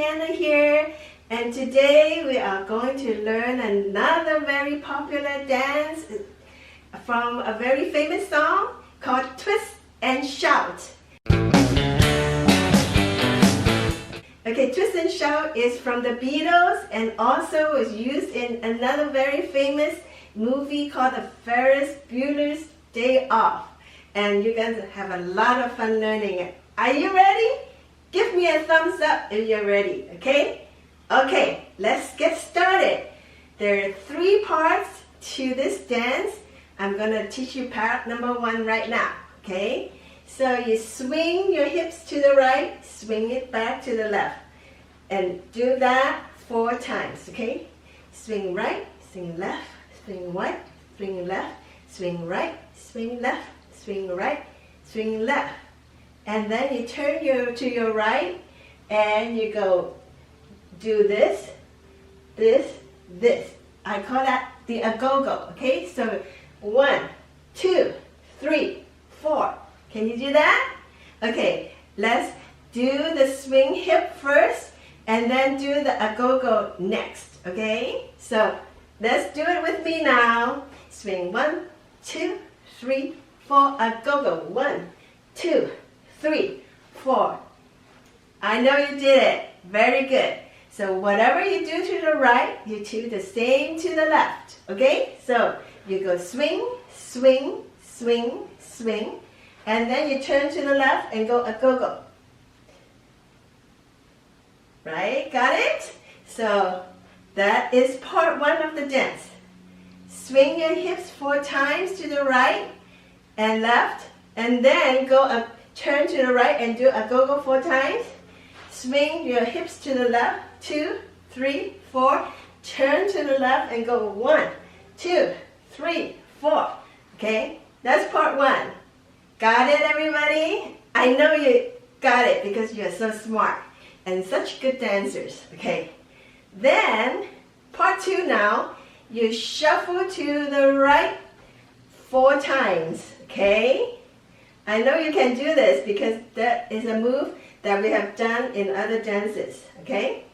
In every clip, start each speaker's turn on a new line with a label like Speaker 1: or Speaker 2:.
Speaker 1: Hannah here, and today we are going to learn another very popular dance from a very famous song called Twist and Shout. Okay, Twist and Shout is from the Beatles and also was used in another very famous movie called The Ferris Bueller's Day Off. And you're going to have a lot of fun learning it. Are you ready? Give me a thumbs up if you're ready, okay? Okay, let's get started. There are 3 parts to this dance. I'm going to teach you part number 1 right now, okay? So you swing your hips to the right, swing it back to the left. And do that 4 times, okay? Swing right, swing left, swing right, swing left, swing right, swing left, swing right, swing left. And then you turn to your right and you go do this, this, this. I call that the agogo, okay? So 1, 2, 3, 4. Can you do that? Okay, let's do the swing hip first and then do the agogo next, okay? So let's do it with me now. Swing 1, 2, 3, 4, agogo. 1, 2, 3, 4. I know you did it. Very good. So whatever you do to the right, you do the same to the left. Okay? So you go swing, swing, swing, swing. And then you turn to the left and go agogo. Right? Got it? So that is part 1 of the dance. Swing your hips 4 times to the right and left. And then go up. Turn to the right and do agogo 4 times. Swing your hips to the left. 2, 3, 4. Turn to the left and go 1, 2, 3, 4. Okay? That's part 1. Got it, everybody? I know you got it because you're so smart and such good dancers. Okay. Then, part 2 now. You shuffle to the right 4 times. Okay? I know you can do this because that is a move that we have done in other dances, okay?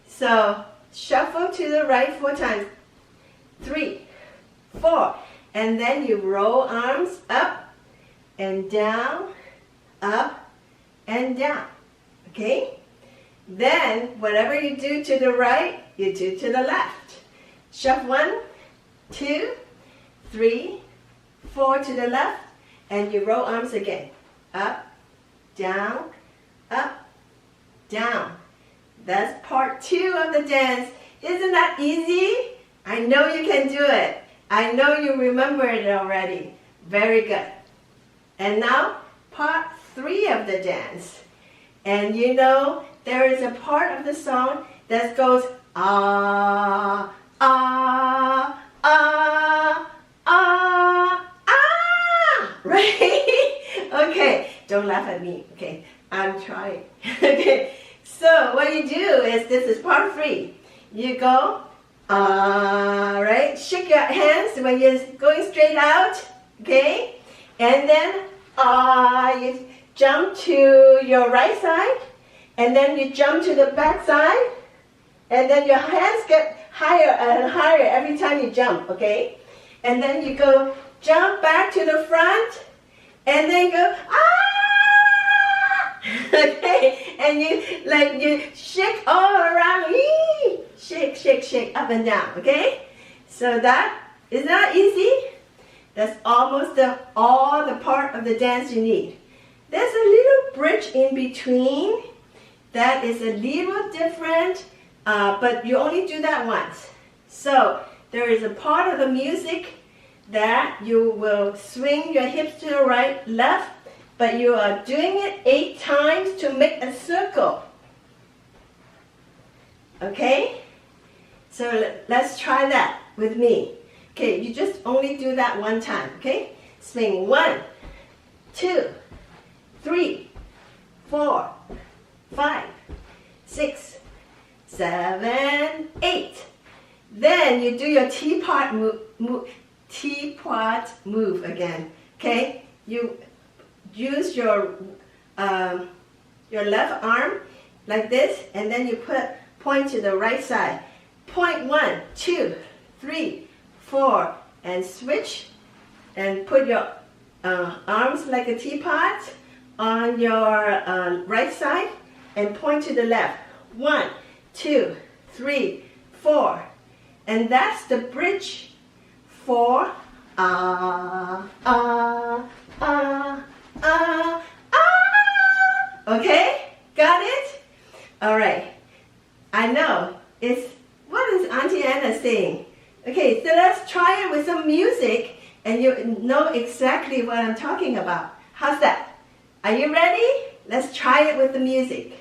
Speaker 1: So, shuffle to the right 4 times. 3, 4. And then you roll arms up and down, up and down, okay? Then, whatever you do to the right, you do to the left. Shuffle 1, 2, 3, 4 to the left. And you roll arms again. Up, down, up, down. That's part 2 of the dance. Isn't that easy? I know you can do it. I know you remember it already. Very good. And now, part 3 of the dance. And you know, there is a part of the song that goes, ah, ah, ah, ah. Right? Okay, don't laugh at me. Okay, I'm trying. Okay, so what you do is, this is part 3. You go, right? Shake your hands when you're going straight out. Okay, and then you jump to your right side, and then you jump to the back side, and then your hands get higher and higher every time you jump. Okay, and then you go. Jump back to the front, and then go, ah! Okay, and you shake all around, shake, shake, shake, up and down, okay? So that is not easy. That's almost all the part of the dance you need. There's a little bridge in between that is a little different, but you only do that once. So there is a part of the music that you will swing your hips to the right, left, but you are doing it 8 times to make a circle. Okay? So let's try that with me. Okay, you just only do that 1 time, okay? Swing 1, 2, 3, 4, 5, 6, 7, 8. Then you do your teapot move again. Okay, you use your left arm like this, and then you point to the right side. Point 1, 2, 3, 4, and switch, and put your arms like a teapot on your right side, and point to the left. 1, 2, 3, 4, and that's the bridge for okay, got it? All right, I know what is Auntie Anna saying? Okay, so let's try it with some music and you know exactly what I'm talking about. How's that? Are you ready? Let's try it with the music.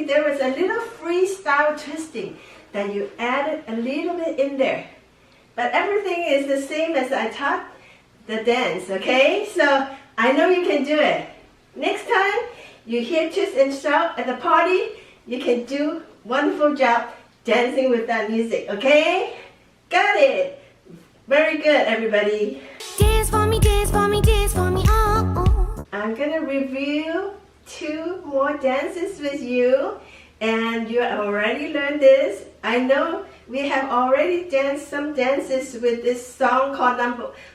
Speaker 1: There was a little freestyle twisting that you added a little bit in there. But everything is the same as I taught the dance, okay? So I know you can do it. Next time you hear twist and shout at the party, you can do wonderful job dancing with that music, okay? Got it. Very good, everybody.
Speaker 2: Dance for me, dance for me, dance for me, oh, oh.
Speaker 1: I'm gonna review 2 more dances with you, and you already learned this. I know we have already danced some dances with this song called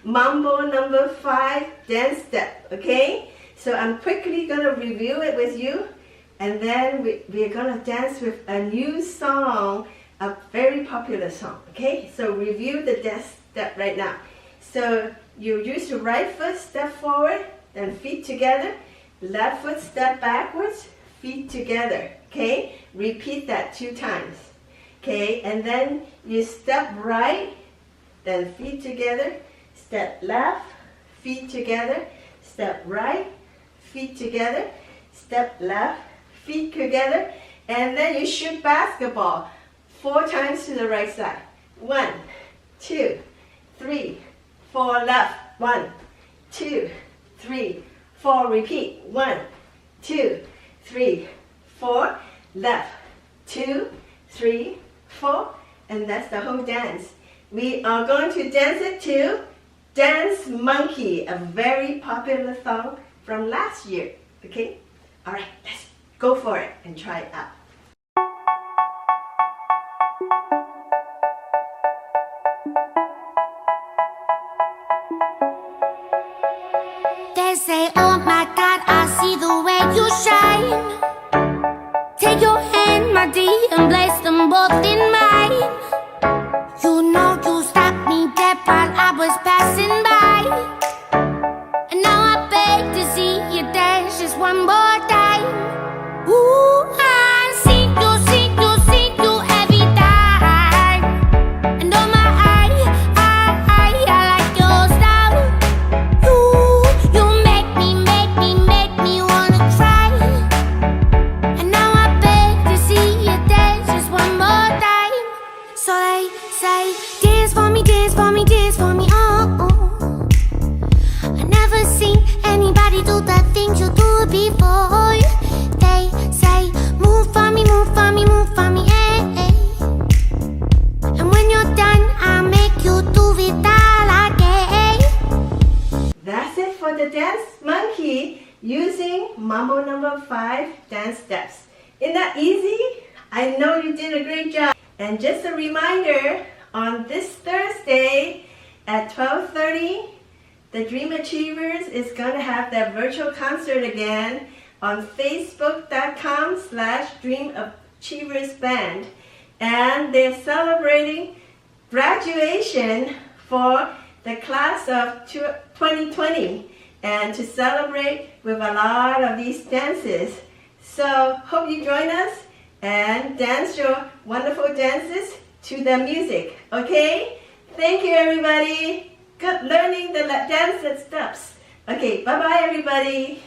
Speaker 1: Mambo number 5 dance step, okay? So I'm quickly gonna review it with you, and then we're gonna dance with a new song, a very popular song, okay? So review the dance step right now. So you use your right foot, step forward, then feet together. Left foot, step backwards, feet together, okay? Repeat that 2 times, okay? And then you step right, then feet together, step left, feet together, step right, feet together, step left, feet together, and then you shoot basketball 4 times to the right side. 1, 2, 3, 4, left. 1, 2, 3, 4, repeat. 1, 2, 3, 4, left. 2, 3, 4, and that's the whole dance. We are going to dance it to Dance Monkey, a very popular song from last year. Okay? All right, let's Go for it and try it out.
Speaker 2: They say, oh my God, I see the way you shine. Take your hand, my dear, and place them both in mine. You know you stopped me dead while I was passing by. And now I beg to see you dance just one more time. Ooh, I see you every time. And oh my, I like your style. You make me wanna cry. And now I beg to see you dance just one more time. So they say, dance for me, dance for me, dance for me, oh. I never seen anybody do the things you do before. They say, move for me, move for me, move for me, eh. And when you're done, I'll make you do it all again.
Speaker 1: That's it for the dance monkey using Mambo number 5 dance steps. Isn't that easy? I know you did a great job. And just a reminder, on this Thursday at 12:30, the Dream Achievers is going to have their virtual concert again on facebook.com/dreamachieversband. And they're celebrating graduation for the class of 2020 and to celebrate with a lot of these dances. So hope you join us and dance your wonderful dances to the music, okay? Thank you, everybody. Good learning the dance steps. Okay, bye-bye, everybody.